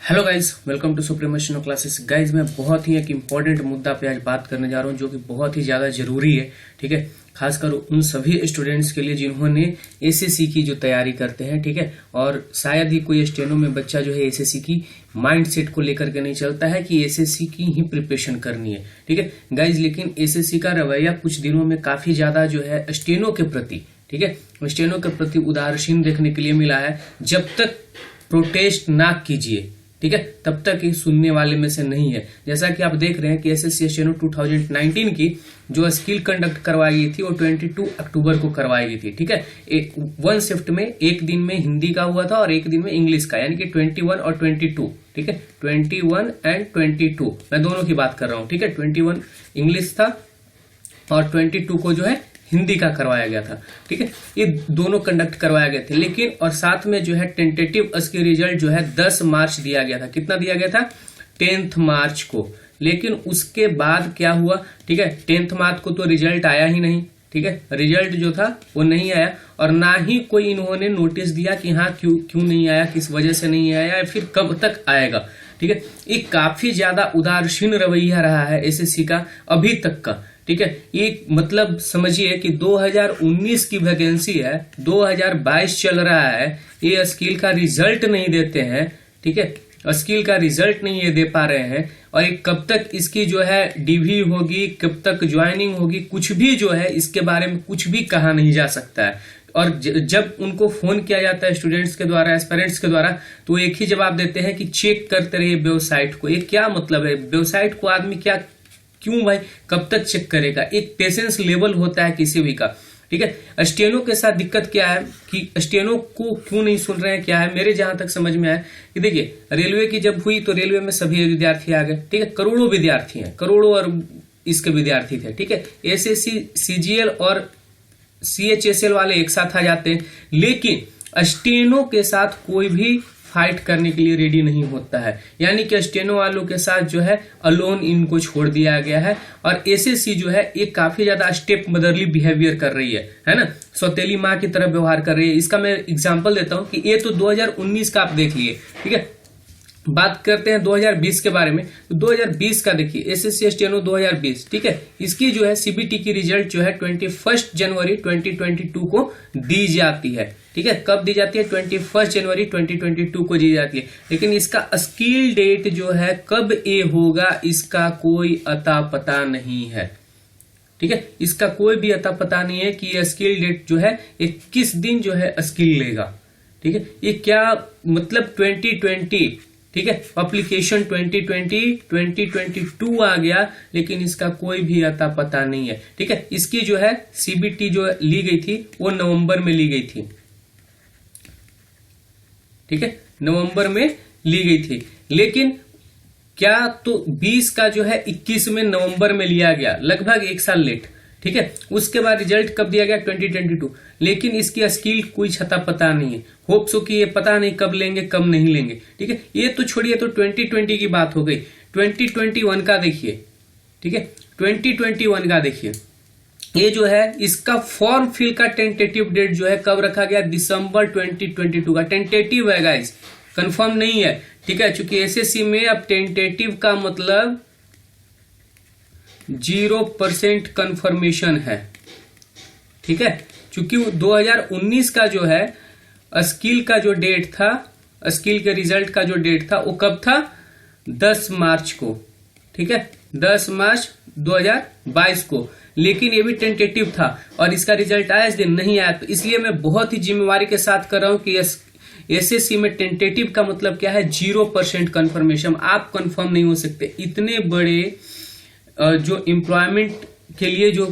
Hello guys, welcome to Supremation classes. Guys मैं बहुत ही एक इम्पोर्टेंट मुद्दा पे आज बात करने जा रहा हूँ जो कि बहुत ही ज्यादा जरूरी है। ठीक है, खासकर उन सभी स्टूडेंट्स के लिए जिन्होंने एसएससी की जो तैयारी करते हैं। ठीक है, और शायद ही कोई स्टेनो में बच्चा जो है एसएससी की माइंडसेट को लेकर के नहीं चलता है कि एसएससी की ही प्रिपरेशन करनी है। ठीक है गाइज, लेकिन एसएससी का रवैया कुछ दिनों में काफी ज्यादा जो है स्टेनो के प्रति, ठीक है, स्टेनो के प्रति उदासीन देखने के लिए मिला है। जब तक प्रोटेस्ट ना कीजिए, ठीक है, तब तक ये सुनने वाले में से नहीं है। जैसा कि आप देख रहे हैं कि एसएससी स्टेनो 2019 की जो स्किल कंडक्ट करवाई गई थी वो 22 अक्टूबर को करवाई गई थी। ठीक है, वन शिफ्ट में एक दिन में हिंदी का हुआ था और एक दिन में इंग्लिश का, यानी कि 21 और 22। ठीक है, 21 एंड 22 मैं दोनों की बात कर रहा हूं। ठीक है, 21 इंग्लिश था और 22 को जो है हिंदी का करवाया गया था। ठीक है, ये दोनों कंडक्ट करवाया गए थे, लेकिन और साथ में जो है टेंटेटिव इसके रिजल्ट जो है 10 मार्च दिया गया था। कितना दिया गया था? 10 मार्च को। लेकिन उसके बाद क्या हुआ? ठीक है, 10 मार्च को तो रिजल्ट आया ही नहीं। ठीक है, रिजल्ट जो था वो नहीं आया और ना ही कोई इन्होंने नोटिस दिया कि हाँ क्यों नहीं आया, किस वजह से नहीं आया या फिर कब तक आएगा। ठीक है, ये काफी ज्यादा उदासीन रवैया रहा है एसएससी का अभी तक का। ठीक है, ये मतलब समझिए कि 2019 की वैकेंसी है, 2022 चल रहा है, ये स्किल का रिजल्ट नहीं देते हैं। ठीक है, स्किल का रिजल्ट नहीं ये दे पा रहे हैं और ये कब तक इसकी जो है डीवी होगी, कब तक ज्वाइनिंग होगी, कुछ भी जो है इसके बारे में कुछ भी कहा नहीं जा सकता है। और जब उनको फोन किया जाता है स्टूडेंट्स के द्वारा, एस्पिरेंट्स के द्वारा, तो एक ही जवाब देते हैं कि चेक करते रहिए वेबसाइट को। ये क्या मतलब है? वेबसाइट को आदमी क्या क्यों भाई कब तक चेक करेगा? एक पेशेंस लेवल होता है किसी भी का। ठीक है, स्टेनो के साथ दिक्कत क्या है कि स्टेनो को क्यों नहीं सुन रहे हैं, क्या है? मेरे जहां तक समझ में आया कि देखिए, रेलवे की जब हुई तो रेलवे में सभी विद्यार्थी आ गए। ठीक है, करोड़ों विद्यार्थी हैं, करोड़ों और इसके विद्यार्थी थे। ठीक है, एसएससी, सीजीएल और सीएचएसएल वाले एक साथ आ जाते हैं, लेकिन स्टेनो के साथ कोई भी फाइट करने के लिए रेडी नहीं होता है। यानी कि स्टेनो वालों के साथ जो है अलोन इनको छोड़ दिया गया है और एसएससी जो है एक काफी ज्यादा स्टेप मदरली बिहेवियर कर रही है ना, सौतेली माँ की तरह व्यवहार कर रही है। इसका मैं एग्जांपल देता हूं कि ये तो 2019 का आप देख लिए। ठीक है, बात करते हैं 2020 के बारे में। तो 2020 का देखिए, एसएससी स्टेनो 2020। ठीक है, इसकी जो है सीबीटी की रिजल्ट जो है 21 जनवरी 2022 को दी जाती है। ठीक है, कब दी जाती है? 21 जनवरी 2022 को दी जाती है। लेकिन इसका स्किल डेट जो है कब ए होगा, इसका कोई अता पता नहीं है। ठीक है, इसका कोई भी अता पता नहीं है कि यह स्किल डेट जो है ये किस दिन जो है स्किल लेगा। ठीक है, ये क्या मतलब 2020, ठीक है, एप्लीकेशन 2020, 2022 आ गया, लेकिन इसका कोई भी अता पता नहीं है। ठीक है, इसकी जो है सीबीटी जो ली गई थी वो नवंबर में ली गई थी। ठीक है, नवंबर में ली गई थी, लेकिन क्या तो 20 का जो है 21 में नवंबर में लिया गया, लगभग एक साल लेट। ठीक है, उसके बाद रिजल्ट कब दिया गया? 2022, लेकिन इसकी स्किल कोई छता पता नहीं है। होप सो कि ये पता नहीं कब लेंगे कब नहीं लेंगे। ठीक है, ये तो छोड़िए, तो 2020 की बात हो गई। 2021 का देखिए। ठीक है, 2021 का देखिए, ये जो है इसका फॉर्म फिल का टेंटेटिव डेट जो है कब रखा गया? दिसंबर 2022 का। टेंटेटिव है गाइस, कंफर्म नहीं है। ठीक है, चूंकि एसएससी में अब टेंटेटिव का मतलब 0% कंफर्मेशन है। ठीक है, चूंकि 2019 का जो है स्किल का जो डेट था, स्किल के रिजल्ट का जो डेट था वो कब था? 10 मार्च को। ठीक है, 10 मार्च 2022 को, लेकिन ये भी टेंटेटिव था और इसका रिजल्ट आया इस दिन नहीं आया। तो इसलिए मैं बहुत ही जिम्मेवारी के साथ कर रहा हूं कि एसएससी में टेंटेटिव का मतलब क्या है? 0% कंफर्मेशन। आप कंफर्म नहीं हो सकते। इतने बड़े जो एम्प्लॉयमेंट के लिए जो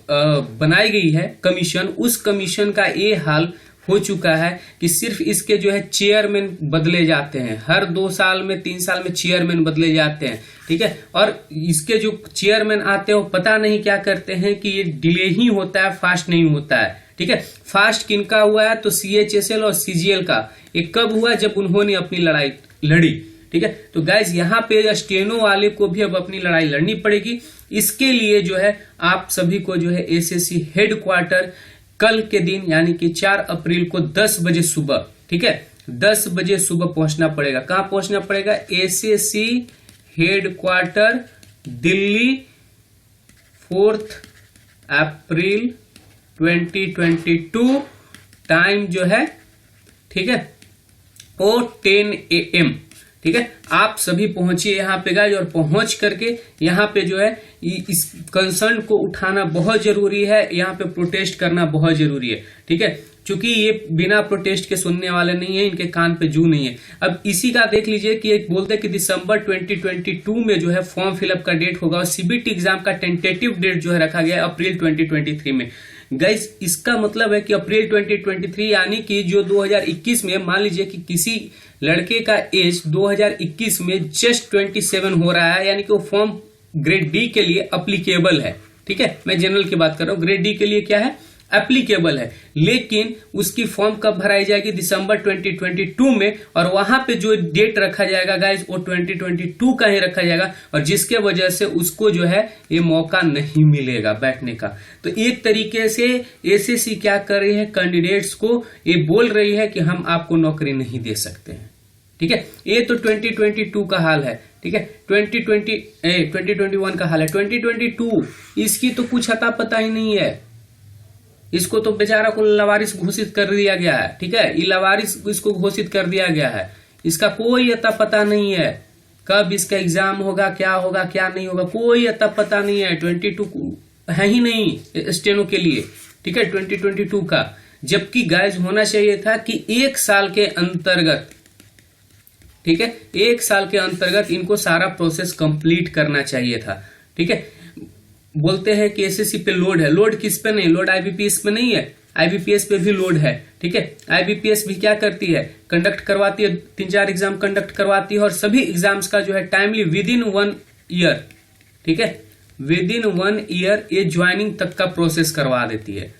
बनाई गई है कमीशन, उस कमीशन का ये हाल हो चुका है कि सिर्फ इसके जो है चेयरमैन बदले जाते हैं। हर 2 साल में 3 साल में चेयरमैन बदले जाते हैं। ठीक है, और इसके जो चेयरमैन आते हैं वो पता नहीं क्या करते हैं कि ये डिले ही होता है, फास्ट नहीं होता है। ठीक है, फास्ट किनका हुआ है? तो सीएचएसएल और सीजीएल का। ये कब हुआ? जब उन्होंने अपनी लड़ाई लड़ी। ठीक है, तो गाइज यहाँ पे स्टेनो वाले को भी अब अपनी लड़ाई लड़नी पड़ेगी। इसके लिए जो है आप सभी को जो है एसएससी हेडक्वार्टर कल के दिन यानी कि 4 अप्रैल को 10 बजे सुबह, ठीक है, 10 बजे सुबह पहुंचना पड़ेगा। कहां पहुंचना पड़ेगा? एसएससी हेडक्वार्टर दिल्ली, 4 अप्रैल 2022। टाइम जो है, ठीक है, वो 10 AM, ठीक है। आप सभी पहुंचिए यहाँ पे गाइज, और पहुंच करके यहाँ पे जो है इस कंसर्न को उठाना बहुत जरूरी है, यहाँ पे प्रोटेस्ट करना बहुत जरूरी है, ठीक है। क्योंकि ये बिना प्रोटेस्ट के सुनने वाले नहीं है, इनके कान पे जू नहीं है। अब इसी का देख लीजिए कि एक बोलते हैं कि दिसंबर 2022 में जो है फॉर्म फिलअप का डेट होगा, और सीबीटी एग्जाम का टेंटेटिव डेट जो है रखा गया है अप्रैल 2023 में। गाइस, इसका मतलब है कि अप्रैल 2023 यानी कि जो 2021 में, मान लीजिए कि किसी लड़के का एज 2021 में जस्ट 27 हो रहा है, यानी कि वो फॉर्म ग्रेड डी के लिए अप्लीकेबल है, ठीक है। मैं जनरल की बात कर रहा हूं, ग्रेड डी के लिए क्या है? एप्लीकेबल है। लेकिन उसकी फॉर्म कब भराई जाएगी? दिसंबर 2022 में, और वहां पे जो डेट रखा जाएगा गाइस, वो 2022 का ही रखा जाएगा, और जिसके वजह से उसको जो है ये मौका नहीं मिलेगा बैठने का। तो एक तरीके से एसएससी क्या कर रही है? कैंडिडेट्स को ये बोल रही है कि हम आपको नौकरी नहीं दे सकते हैं, ठीक है। ये तो 2022 का हाल है, ठीक है। 2021 का हाल है। 2022 इसकी तो कुछ अता पता ही नहीं है। इसको तो बेचारा को लवारिस घोषित कर दिया गया है, ठीक है। ये लवारिस इसको घोषित कर दिया गया है। इसका कोई अता पता नहीं है कब इसका एग्जाम होगा, क्या होगा, क्या नहीं होगा, कोई अता पता नहीं है। 22 है ही नहीं स्टेनो के लिए, ठीक है, 2022 का। जबकि गाइज होना चाहिए था कि 1 साल के अंतर्गत, ठीक है, 1 साल के अंतर्गत इनको सारा प्रोसेस कंप्लीट करना चाहिए था, ठीक है। बोलते हैं कि एसएससी पे लोड है। लोड किस पे नहीं? लोड आईबीपीएस पे नहीं है, आईबीपीएस पे भी लोड है, ठीक है। आईबीपीएस भी क्या करती है? कंडक्ट करवाती है, 3-4 एग्जाम कंडक्ट करवाती है, और सभी एग्जाम्स का जो है टाइमली विदिन 1 ईयर, ठीक है, विदिन 1 ईयर ये ज्वाइनिंग तक का प्रोसेस करवा देती है,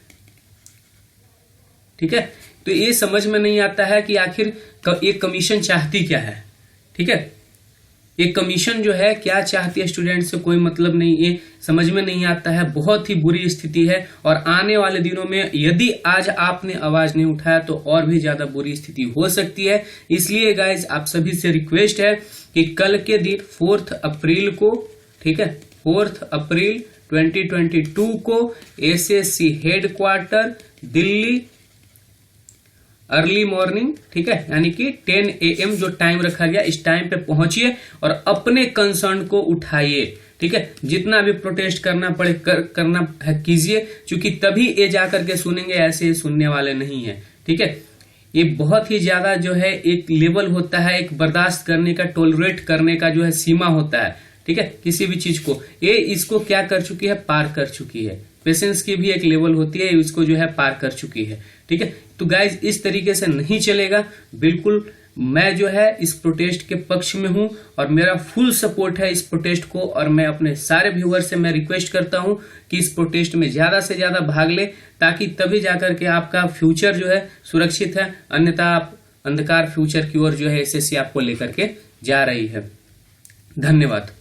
ठीक है। तो ये समझ में नहीं आता है कि आखिर एक कमीशन चाहती क्या है, ठीक है। एक कमीशन जो है क्या चाहती है स्टूडेंट से, कोई मतलब नहीं, ये समझ में नहीं आता है। बहुत ही बुरी स्थिति है, और आने वाले दिनों में यदि आज आपने आवाज नहीं उठाया तो और भी ज्यादा बुरी स्थिति हो सकती है। इसलिए गाइज आप सभी से रिक्वेस्ट है कि कल के दिन 4 अप्रैल को, ठीक है, 4 अप्रैल 2022 को SSC headquarter Delhi, early morning, ठीक है, यानी कि 10 AM जो टाइम रखा गया, इस टाइम पे पहुंचिए और अपने कंसर्न को उठाइए, ठीक है। जितना भी प्रोटेस्ट करना पड़े करना है कीजिए, क्योंकि तभी ये जाकर के सुनेंगे, ऐसे सुनने वाले नहीं है, ठीक है। ये बहुत ही ज्यादा जो है एक लेवल होता है, एक बर्दाश्त करने का, टॉलरेट करने का जो है सीमा होता है, ठीक है, किसी भी चीज को। ये इसको क्या कर चुकी है? पार कर चुकी है। पेशेंस की भी एक लेवल होती है, इसको जो है पार कर चुकी है, ठीक है। तो गाइज इस तरीके से नहीं चलेगा, बिल्कुल। मैं जो है इस प्रोटेस्ट के पक्ष में हूं, और मेरा फुल सपोर्ट है इस प्रोटेस्ट को, और मैं अपने सारे व्यूअर से मैं रिक्वेस्ट करता हूं कि इस प्रोटेस्ट में ज्यादा से ज्यादा भाग ले, ताकि तभी जाकर के आपका फ्यूचर जो है सुरक्षित है। अन्यथा आप अंधकार फ्यूचर की ओर जो है एसएससी आपको लेकर के जा रही है। धन्यवाद।